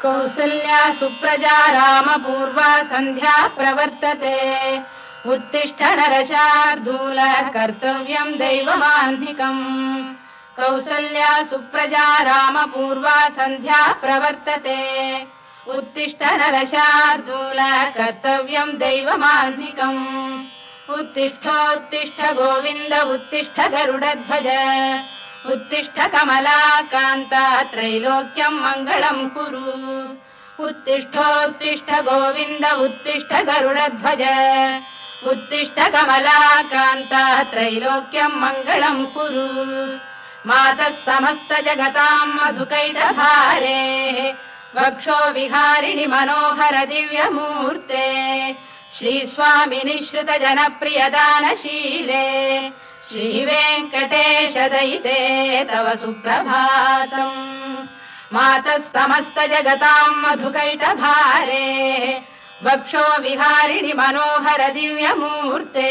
कौसल्या सुप्रजा रामपूर्वा सन्ध्या प्रवर्तते उत्तिष्ठ नरशार्दूल कर्तव्यं दैवमाह्निकम् कौसल्या सुप्रजा रामपूर्वा सन्ध्या प्रवर्तते उत्तिष्ठ नरशार्दूल कर्तव्यं दैवमाह्निकम् उत्तिष्ठोत्तिष्ठ गोविन्द उत्तिष्ठ गरुडध्वज उत्तिष्ठ कमलाकान्ता त्रैलोक्यं मङ्गलं कुरु उत्तिष्ठोत्तिष्ठ गोविन्द उत्तिष्ठ गरुडध्वज उत्तिष्ठ कमलाकान्ता त्रैलोक्यं मङ्गलं कुरु मातः समस्त जगतां मधुकैटभारे वक्षो विहारिणि मनोहर दिव्यमूर्ते श्रीस्वामिनि श्रुत जनप्रियदानशीले श्रीवेङ्कटेश दयिते तव सुप्रभातम् मातः समस्त जगतां मधुकैटभारे वक्षो विहारिणि मनोहर दिव्यमूर्ते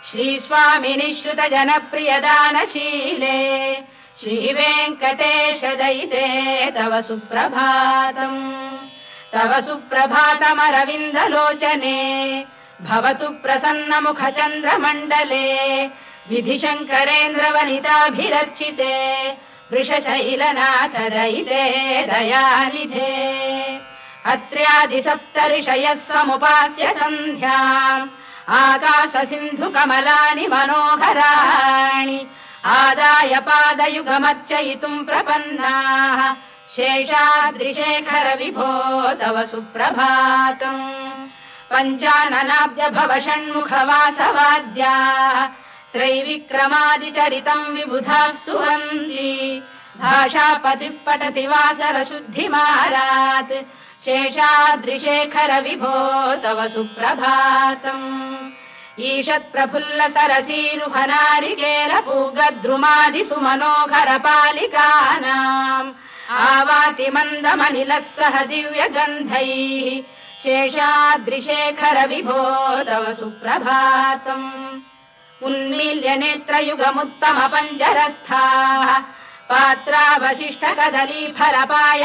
श्रीस्वामिनि श्रुत जनप्रियदानशीले श्रीवेङ्कटेश दयिते तव सुप्रभातम् तव सुप्रभातमरविन्दलोचने भवतु प्रसन्नमुखचन्द्रमण्डले विधिशङ्करेन्द्रवनिताभिरर्चिते वृषशैलनाथ दयिते दयानिधे अत्र्यादिसप्तऋषयः समुपास्य सन्ध्याम् आकाशसिन्धुकमलानि मनोहराणि आदाय पादयुगमर्चयितुम् प्रपन्नाः शेषाद्रिशेखर विभो तव सुप्रभातम् पञ्चाननाब्ज भव षण्मुखवासवाद्याः त्रैविक्रमादिचरितम् विबुधास्तु वन्ति भाषापतिः पठति वासरशुद्धिमारात् शेषाद्रिशेखर विभो तव सुप्रभातम् ईषत्प्रफुल्ल सरसीरुहनारिकेलपूगद्रुमादिसुमनोहर पालिकानाम् आवाति मन्दमनिलः सह दिव्यगन्धैः शेषाद्रिशेखर विभो तव सुप्रभातम् उन्मील्य नेत्रयुगमुत्तम पञ्जरस्थाः पात्रावशिष्ट कदलीफलपायसानि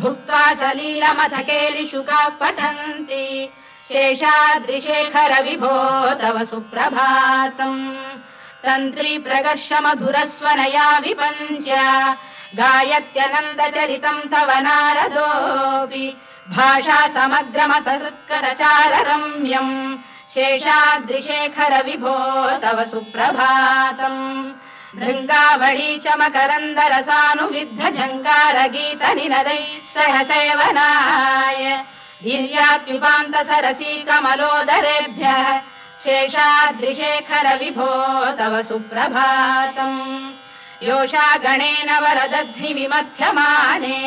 भुक्त्वा सलीलमथकेलिशुकाः पठन्ति शेषाद्रिशेखर विभो तव सुप्रभातम् तन्त्री प्रगर्ष मधुरस्वनया विपञ्च गायत्यनन्दचरितम् तव नारदोऽपि भाषा समग्रमसहृत्करचाररम्यम् शेषाद्रिशेखर विभो तव सुप्रभातम् भृङ्गावळी च मकरन्दरसानुविद्ध जङ्गारगीतनिनदैः सह सेवनाय वीर्यात्युपान्त सरसी कमलोदरेभ्यः शेषाद्रिशेखर विभो तव सुप्रभातम् योषा गणेन वरदध्नि विमथ्यमाने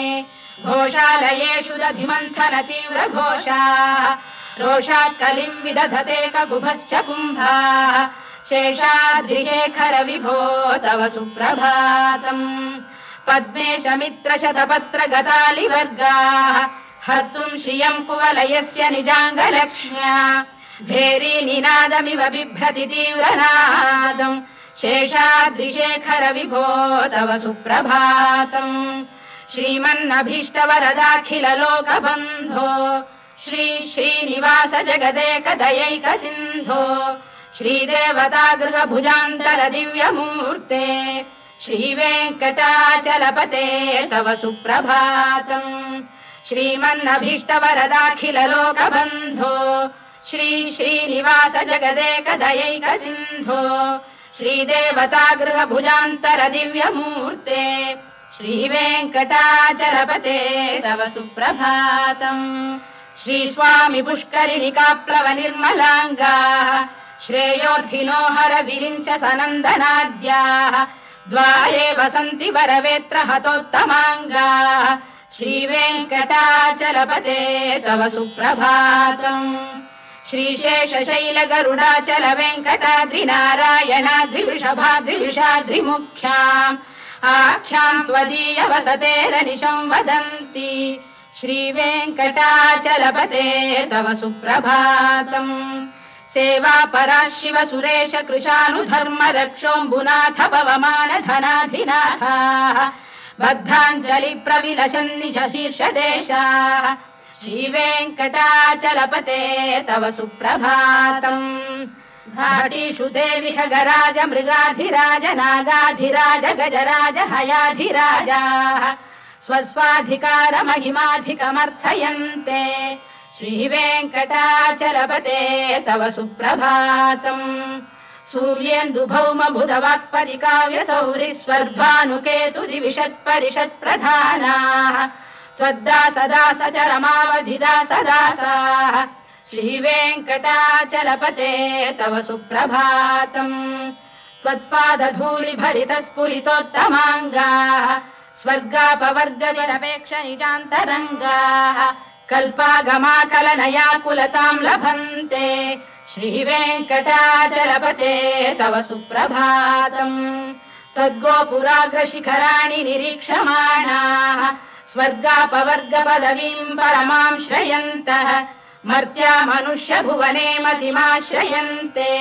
घोषालयेषु दधिमन्थन तीव्र घोषाः रोषात् कलिम् विदधते ककुभश्च कुम्भाः शेषाद्रिशेखर विभो तव सुप्रभातम् पद्मेश मित्र शतपत्र गतालिवर्गाः हर्तुम् श्रियम् कुवलयस्य निजाङ्गलक्ष्म्या भेरी निनादमिव बिभ्रति तीव्रनादम् शेषाद्रिशेखर विभो तव सुप्रभातम् श्रीमन्नभीष्टवरदाखिल लोकबन्धो श्री श्रीनिवास जगदेकदयैक सिन्धो श्रीदेवतागृह भुजान्तल दिव्यमूर्ते श्रीवेङ्कटाचलपते तव सुप्रभातम् श्रीमन्नभीष्टवरदाखिल लोकबन्धो श्री श्रीनिवास जगदेकदयैक सिन्धो श्रीदेवतागृह भुजान्तर दिव्यमूर्ते श्रीवेङ्कटाचलपते तव सुप्रभातम् श्रीस्वामि पुष्करिणिकाप्लव निर्मलाङ्गाः श्रेयोर्थिनो हर विरिञ्च सनन्दनाद्याः द्वारे वसन्ति वरवेत्र हतोत्तमाङ्गाः श्रीवेङ्कटाचलपते तव सुप्रभातम् श्रीशेषशैल गरुडाचल वेङ्कटाद्रिनारायणाद्रिवृषभाद्रिविषाद्रिमुख्याम् आख्याम् त्वदीय वसतेरनिशं वदन्ति श्रीवेङ्कटाचलपते तव सुप्रभातम् सेवा परा शिव सुरेश कृशानुधर्म रक्षोऽम्बुनाथ पवमान धनाधिनाथाः बद्धाञ्जलि प्रविलसन् निज शीर्षदेशाः श्रीवेङ्कटाचलपते तव सुप्रभातम् घाटीषु देवि खगराज मृगाधिराज नागाधिराज गजराज हयाधिराजाः स्वस्वाधिकार महिमाधिकमर्थयन्ते श्रीवेङ्कटाचलपते तव सुप्रभातम् सूर्येन्दुभौम बुधवाक्परिकाव्य सौरि स्वर्भानुकेतु दिविषत्परिषत्प्रधानाः त्वद्दासदास चरमावधिदासदासाः श्रीवेङ्कटाचलपते तव सुप्रभातम् त्वत्पादधूलिभरितस्फुलितोत्तमाङ्गाः स्वर्गापवर्गनिरपेक्ष निजान्तरङ्गाः कल्पागमाकलनयाकुलताम् लभन्ते श्रीवेङ्कटाचलपते तव सुप्रभातम् त्वद्गोपुराग्रशिखराणि निरीक्षमाणाः स्वर्गापवर्गपदवीम् परमाम् श्रयन्तः मर्त्या मनुष्य भुवने मतिमाश्रयन्ते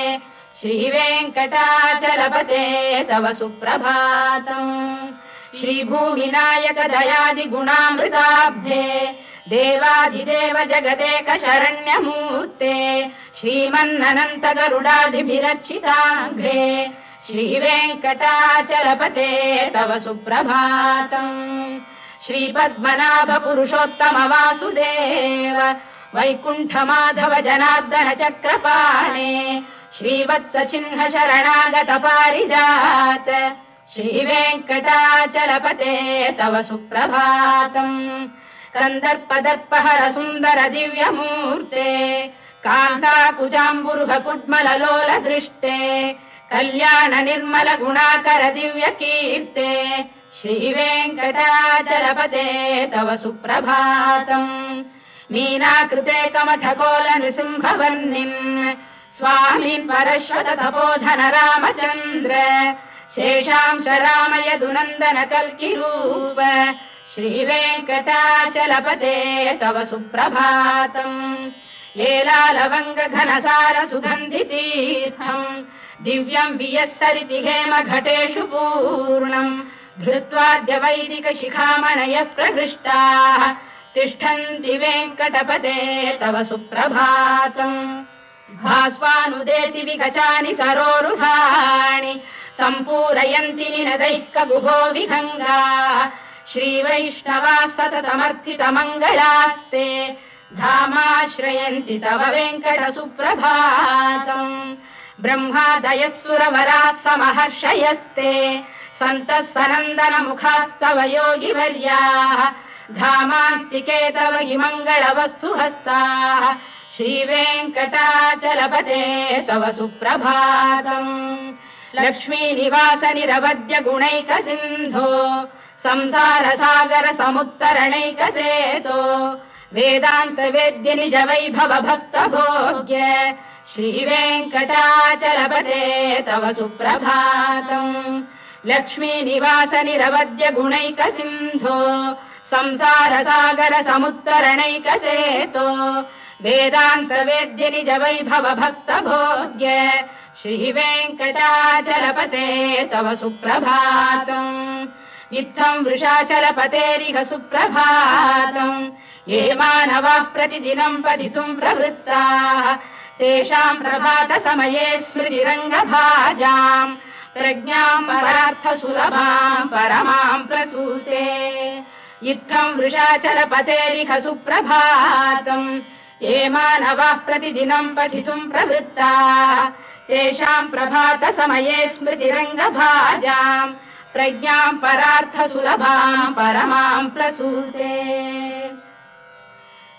श्रीवेङ्कटाचलपते तव सुप्रभातम् श्रीभूमिनायक दयादि गुणामृताब्धे देवादिदेव जगदेक शरण्यमूर्ते श्रीमन्ननन्त गरुडाधिभिरर्चिताघ्रे श्रीवेङ्कटाचलपते तव सुप्रभातम् श्रीपद्मनाभ पुरुषोत्तम वासुदेव वैकुण्ठ माधव जनार्दन चक्रपाणे श्रीवत्स चिह्न शरणागत पारिजात श्रीवेङ्कटाचलपते तव सुप्रभातम् कन्दर्पदर्पहर सुन्दर दिव्यमूर्ते कान्ताकुजाम्बुरुह कुड्मललोल दृष्टे कल्याण निर्मल गुणाकर दिव्य कीर्ते श्रीवेङ्कटाचलपते तव सुप्रभातम् मीनाकृते कमठकोल नृसिंहवर्णिन् स्वामिन् परश्वत तपोधन रामचन्द्र शेषांश रामय दुनन्दन कल्किरूप श्रीवेङ्कटाचलपते तव सुप्रभातम् लीलालवङ्ग घनसार सुगन्धितीर्थम् दिव्यम् वियस्सरिति हेम घटेषु पूर्णम् धृत्वाद्य वैदिक शिखामणयः प्रहृष्टाः तिष्ठन्ति वेङ्कटपते तव सुप्रभातम् भास्वानुदेति विगचानि सरोरुहाणि सम्पूरयन्ति निनदैः कगुभो विहङ्गाः श्रीवैष्णवाः सततमर्थितमङ्गलास्ते धामाश्रयन्ति तव वेङ्कट सुप्रभातम् ब्रह्मादयः सुरवराः समहर्षयस्ते सन्तः सनन्दन मुखास्तव योगिवर्याः धामान्तिके तव हि मङ्गलवस्तु हस्ताः श्रीवेङ्कटाचलपते तव सुप्रभातम् लक्ष्मी निवास निरवद्य गुणैक सिन्धो संसार सागर समुत्तरणैक सेतो वेदान्त वेद्य निज वैभव भक्त भोग्य श्रीवेङ्कटाचलपते तव सुप्रभातम् लक्ष्मी निवास निरवद्य गुणैक सिन्धो संसार सागर समुत्तरणैक सेतो वेदान्त वेद्य निज वैभव भक्त भोग्य श्रीवेङ्कटाचलपते तव सुप्रभातम् इत्थम् वृषाचलपतेरिह सुप्रभातम् ये मानवाः प्रतिदिनम् पठितुम् प्रवृत्ताः तेषाम् प्रभात समये स्मृतिरङ्गभाजाम् प्रज्ञाम् परार्थ सुलभाम् परमाम् प्रसूते इत्थम् वृषाचलपतेरिह सुप्रभातम् ये मानवाः प्रतिदिनम् पठितुम् प्रवृत्ताः तेषाम् प्रभात समये स्मृतिरङ्गभाजाम् प्रज्ञाम् परार्थ सुलभाम् परमाम् प्रसूते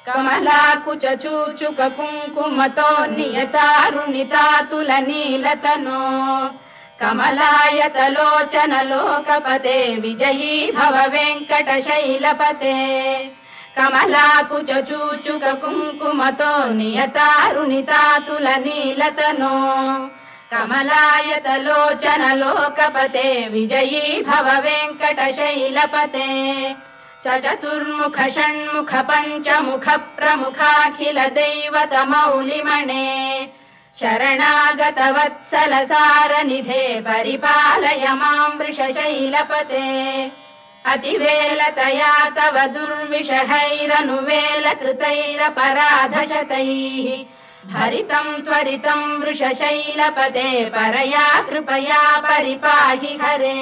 कमलाकुच चूचुक कुङ्कुमतो नियतारुणितातुलनीलतनो कमलायतलोचन लोकपते विजयी भव वेङ्कटशैलपते कमलाकुच चूचुक कुङ्कुमतो नियतारुणितातुलनीलतनो कमलायतलोचन लोकपते विजयी भव वेङ्कटशैलपते सचतुर्मुख षण्मुख पञ्चमुख प्रमुखाखिल दैवत मौलिमणे शरणागतवत्सलसारनिधे परिपालय मां वृषशैलपते अतिवेलतया तव दुर्विषहैरनुवेलकृतैरपराधशतैः भरितं त्वरितं वृषशैलपते परया कृपया परिपाहि हरे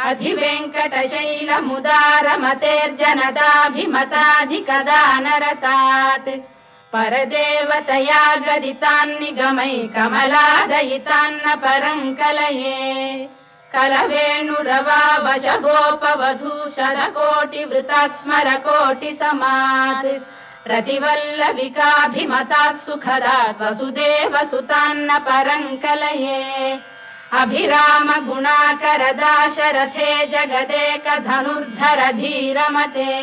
अधिवेङ्कटशैलमुदारमतेर्जनताभिमताधिकदानरतात् परदेवतया गदितान्निगमै कमलादयितान्न परं कलये कलवेणुरवावशगोपवधूशरकोटिवृता स्मरकोटिसमात् रतिवल्लविकाभिमतात् सुखदात् वसुदेवसुतान्न परं कलये अभिराम गुणाकरदाशरथे जगदेकधनुर्धर धीरमते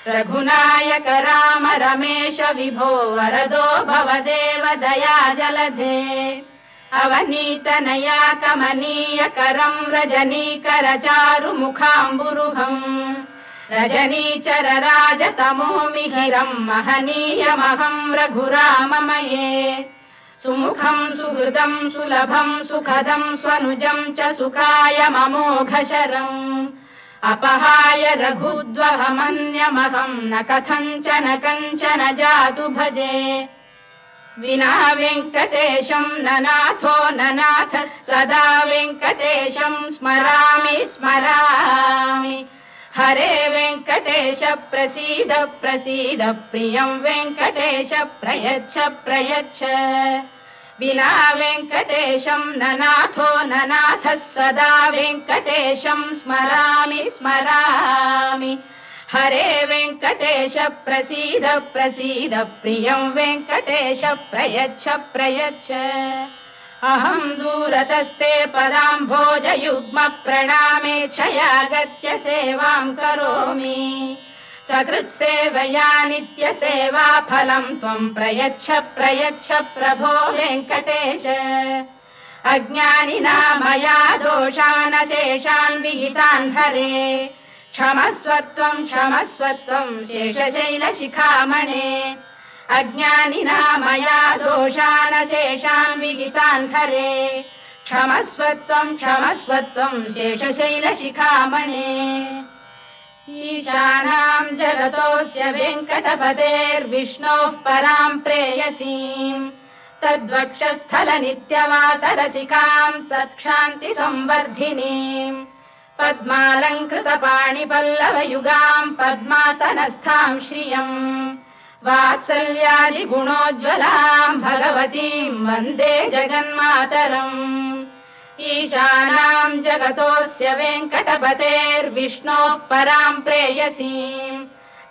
रघुनायक राम रमेश विभो वरदो भवदेव दया जलधे अवनीतनया कमनीय करं रजनीकर चारु मुखाम्बुरुहम् रजनीचर राजतमो मिहिरं महनीयमहं रघुराममये सुमुखं सुहृदं सुलभं सुखदं स्वनुजं च सुखायममोघशरम् अपहाय रघुद्वहमन्यमहं न कथञ्चन कञ्चन जातु भजे विना वेङ्कटेशं ननाथो ननाथ सदा वेङ्कटेशं स्मरामि स्मरामि हरे वेङ्कटेश प्रसीद प्रसीद प्रियं वेङ्कटेश प्रयच्छ प्रयच्छ विना वेङ्कटेशं ननाथो ननाथः सदा वेङ्कटेशं स्मरामि स्मरामि हरे वेङ्कटेश प्रसीद प्रसीद प्रियं वेङ्कटेश प्रयच्छ प्रयच्छ अहं दूरतस्ते पदाम्भोजयुग्म प्रणामेच्छयागत्य सेवां करोमि सकृत्सेवया नित्यसेवा फलं त्वं प्रयच्छ प्रयच्छ प्रभो वेङ्कटेश अज्ञानिना मया दोषानशेषान् विहितान् हरे क्षमस्वत्वं शेषशैलशिखामणे अज्ञानिना मया दोषानशेषान् विहितान् हरे क्षमस्वत्वं शेषशैलशिखामणे ईशानां जगतोऽस्य वेङ्कटपतेर्विष्णोः परां प्रेयसीम् तद्वक्षस्थलनित्यवासरसिकां तत्क्षान्तिसंवर्धिनीम् पद्मालङ्कृतपाणिपल्लवयुगां पद्मासनस्थां श्रियम् वात्सल्यादिगुणोज्ज्वलां भगवतीं वन्दे जगन्मातरम् ईशानां जगतोऽस्य वेङ्कटपतेर्विष्णोः परां प्रेयसीम्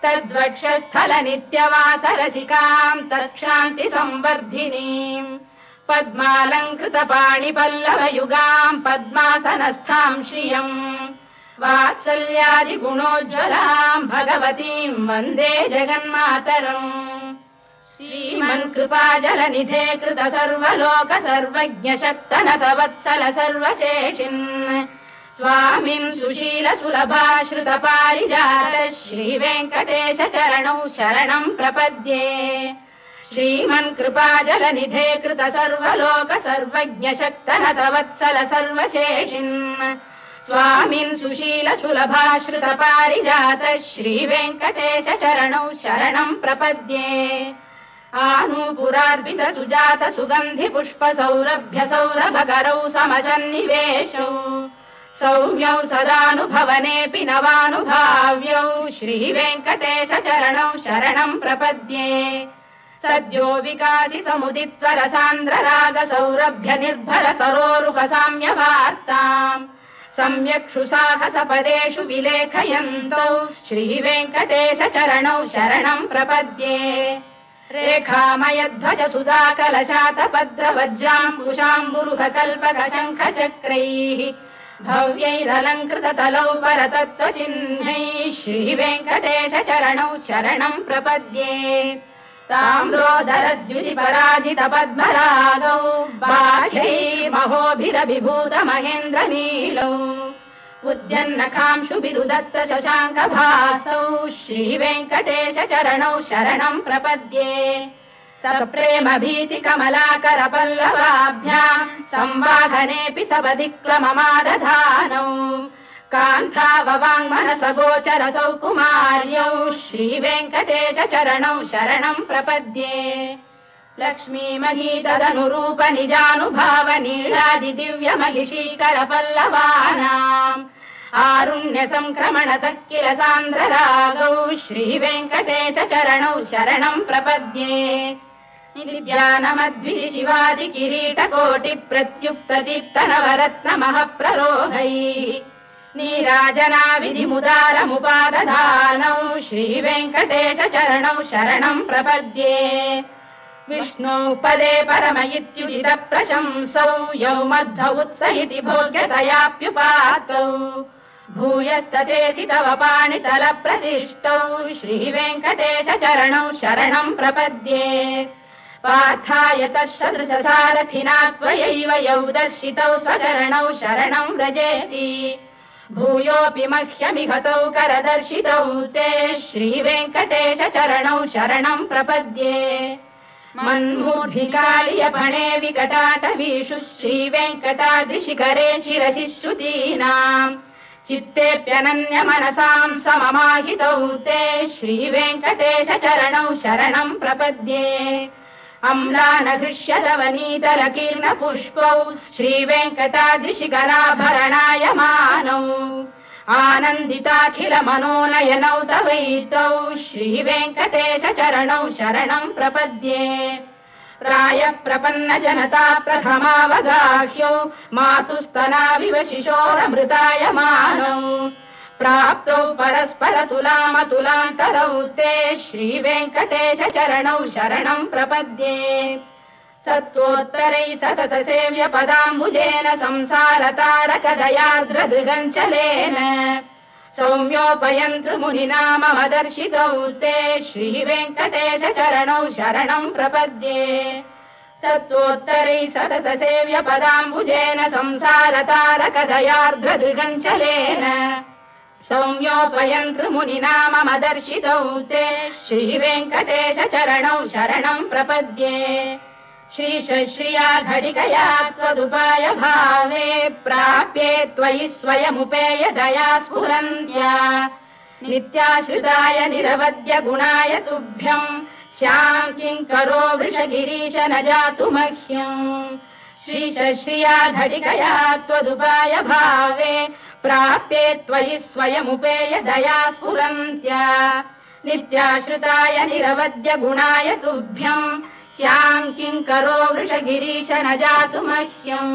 तद्वक्षस्थलनित्यवासरसिकां तत्क्षान्तिसंवर्धिनीम् पद्मालङ्कृतपाणिपल्लवयुगां पद्मासनस्थां श्रियम् वात्सल्यादिगुणोज्ज्वलां भगवतीं वन्दे जगन्मातरम् श्रीमन्कृपाजलनिधे कृत सर्वलोक सर्वज्ञ शक्तनतवत्सल सर्वशेषिन् स्वामिन् सुशील सुलभाश्रुत पारिजात श्रीवेङ्कटेश चरणौ शरणं प्रपद्ये श्रीमन्कृपाजलनिधे कृत सर्वलोक सर्वज्ञ शक्तनतवत्सल सर्वशेषिन् स्वामिन् सुशील सुलभाश्रुत पारिजात श्रीवेङ्कटेश चरणौ शरणं प्रपद्ये आनूपुरार्पित सुजात सुगन्धि पुष्प सौरभ्य सौरभकरौ समशन्निवेशौ सौम्यौ सदानुभवनेऽपि नवानुभाव्यौ श्रीवेङ्कटेश चरणौ शरणं प्रपद्ये सद्यो विकासि समुदित्वर सान्द्र राग सौरभ्य निर्भर सरोरुह साम्यवार्ताम् सम्यक्षु साहस पदेषु विलेखयन्तौ श्रीवेङ्कटेश चरणौ शरणं प्रपद्ये रेखामयध्वज सुधा कलशातपद्रवज्राङ्कुशाम्बुरुह कल्पक शङ्ख चक्रैः भव्यैरलङ्कृत तलौ परतत्त्वचिह्नैः श्रीवेङ्कटेश चरणौ शरणं प्रपद्ये ताम्रोदरद्युतिपराजित पद्मरागौ बाह्यैर्महोभिरभिभूत महेन्द्रनीलौ उद्यन्नखांशुभिरुदस्त शशाङ्कभासौ श्रीवेङ्कटेश चरणौ शरणं प्रपद्ये सप्रेम भीति कमलाकर पल्लवाभ्याम् संवाहनेऽपि सपदिक्लममादधानौ कान्थाववाङ्मनस गोचरसौ कुमार्यौ श्रीवेङ्कटेश चरणौ शरणं प्रपद्ये लक्ष्मी महीतदनुरूप निजानुभाव नीलादि दिव्य महिषीकर पल्लवानाम् आरुण्य संक्रमणतः किल सान्द्ररागौ श्रीवेङ्कटेश चरणौ शरणं प्रपद्ये निद्यानमद्भि शिवादि किरीटकोटि प्रत्युक्त दीप्त नवरत्न महप्ररोहैः नीराजना विधिमुदारमुपादधानौ श्रीवेङ्कटेश चरणौ शरणं प्रपद्ये विष्णु पदे परम इत्युदित प्रशंसौ यौ मध्व उत्स इति भोग्यतयाप्युपातौ भूयस्ततेति तव पाणितल प्रतिष्ठौ श्रीवेङ्कटेश चरणौ शरणं प्रपद्ये पार्थाय तत्सदृश सारथिना त्वयैव यौ दर्शितौ स्वचरणौ शरणं व्रजेति भूयोऽपि मह्यमिहतौ करदर्शितौ ते श्रीवेङ्कटेश चरणौ शरणं प्रपद्ये मन्मूढिकालियपणे विकटाटवीषु श्रीवेङ्कटाद्रिशिखरे शिरसि श्रुतीनाम् चित्तेऽप्यनन्य मनसां सममाहितौ ते श्रीवेङ्कटेश चरणौ शरणं प्रपद्ये अम्लानघृष्यदवनीतलकीर्ण पुष्पौ श्रीवेङ्कटाद्रिशिखराभरणायमानौ आनन्दिताखिल मनोनयनौ तवैतौ श्रीवेङ्कटेश चरणौ शरणं प्रपद्ये प्रायः प्रपन्न जनता प्रथमावगाह्यौ मातुस्तनाविव शिशोरमृतायमानौ प्राप्तौ परस्पर तुलामतुलान्तरौ ते श्रीवेङ्कटेश चरणौ शरणं प्रपद्ये सत्त्वोत्तरैः सतत सेव्य पदाम्बुजेन संसारतारकदयार्द्रदृगञ्चलेन सौम्योपयन्तृमुनिना मम दर्शितौ ते श्रीवेङ्कटेश चरणौ शरणं प्रपद्ये सत्त्वोत्तरैः सतत सेव्य पदाम्बुजेन संसारतारकदयार्द्रदृगञ्चलेन सौम्योपयन्तृमुनिना मम दर्शितौ ते श्रीवेङ्कटेश चरणौ शरणं प्रपद्ये श्रीशश्रिया घटिकया त्वदुपाय भावे प्राप्ये त्वयि स्वयमुपेय दया स्फुरन्त्या नित्याश्रिताय निरवद्य गुणाय तुभ्यं स्यां किङ्करो वृषगिरीश न जातु मह्यम् श्रीशश्रिया घटिकया त्वदुपाय भावे प्राप्ये त्वयि स्वयमुपेय दया स्फुरन्त्या नित्याश्रिताय निरवद्य गुणाय तुभ्यम् स्यां किङ्करो वृषगिरीश न जातु मह्यम्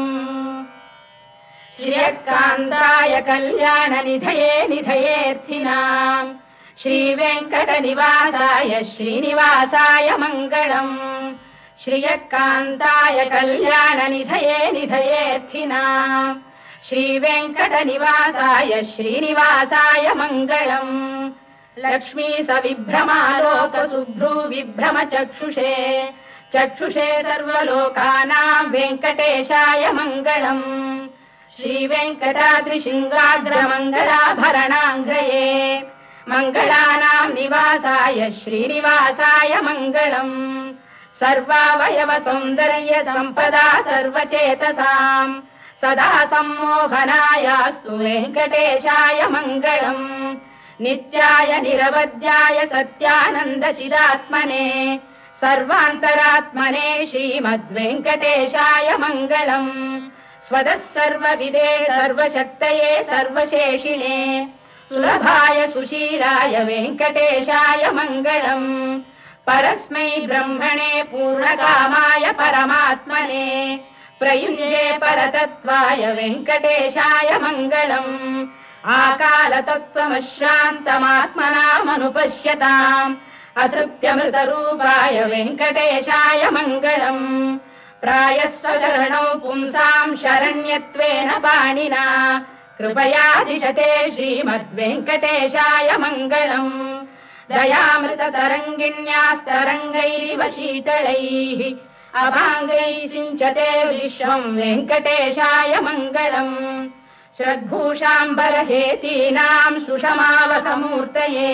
श्रियकान्ताय कल्याणनिधये निधयेऽर्थिनाम् श्रीवेङ्कटनिवासाय श्रीनिवासाय मङ्गलम् श्रियकान्ताय कल्याणनिधये निधयेऽर्थिनाम् श्रीवेङ्कटनिवासाय श्रीनिवासाय मङ्गलम् लक्ष्मी सविभ्रमालोकसुभ्रू विभ्रम चक्षुषे चक्षुषे सर्वलोकानां वेङ्कटेशाय मङ्गलम् श्रीवेङ्कटाद्रिशृङ्गाग्रमङ्गलाभरणाङ्ग्रये मङ्गलानां निवासाय श्रीनिवासाय मङ्गलम् सर्वावयव सौन्दर्य सम्पदा सर्वचेतसां सदा सम्मोहनायास्तु वेङ्कटेशाय मङ्गलम् नित्याय निरवध्याय सत्यानन्दचिदात्मने सर्वान्तरात्मने श्रीमद्वेङ्कटेशाय मङ्गलम् स्वतः सर्वविदे सर्वशक्तये सर्वशेषिणे सुलभाय सुशीलाय वेङ्कटेशाय मङ्गलम् परस्मै ब्रह्मणे पूर्णकामाय परमात्मने प्रयुञ्जे परतत्त्वाय वेङ्कटेशाय मङ्गलम् आकालतत्त्वमश्रान्तमात्मनामनुपश्यताम् अतृप्त्यमृतरूपाय वेङ्कटेशाय मङ्गलम् प्रायः स्वचरणौ पुंसां शरण्यत्वेन पाणिना कृपया दिशते श्रीमद्वेङ्कटेशाय मङ्गलम् दयामृततरङ्गिण्यास्तरङ्गैरिव शीतलैः अभाङ्गैः सिञ्चते विश्वं वेङ्कटेशाय मङ्गलम् श्रद्भूषाम्बरहेतीनां सुषमावतमूर्तये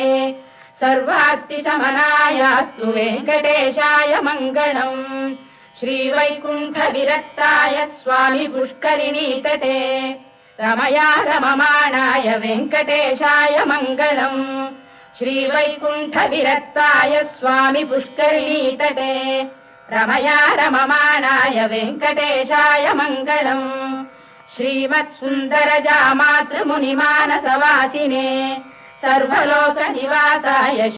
सर्वार्तिशमनायास्तु वेङ्कटेशाय मङ्गलम् श्रीवैकुण्ठविरक्ताय स्वामी पुष्करिणीतटे रमया रममाणाय वेङ्कटेशाय मङ्गलम् श्रीवैकुण्ठविरक्ताय स्वामी पुष्करिणीतटे रमया रममाणाय वेङ्कटेशाय मङ्गलम् श्रीमत्सुन्दरजामातृमुनिमानसवासिने सर्वलोकनिवासाय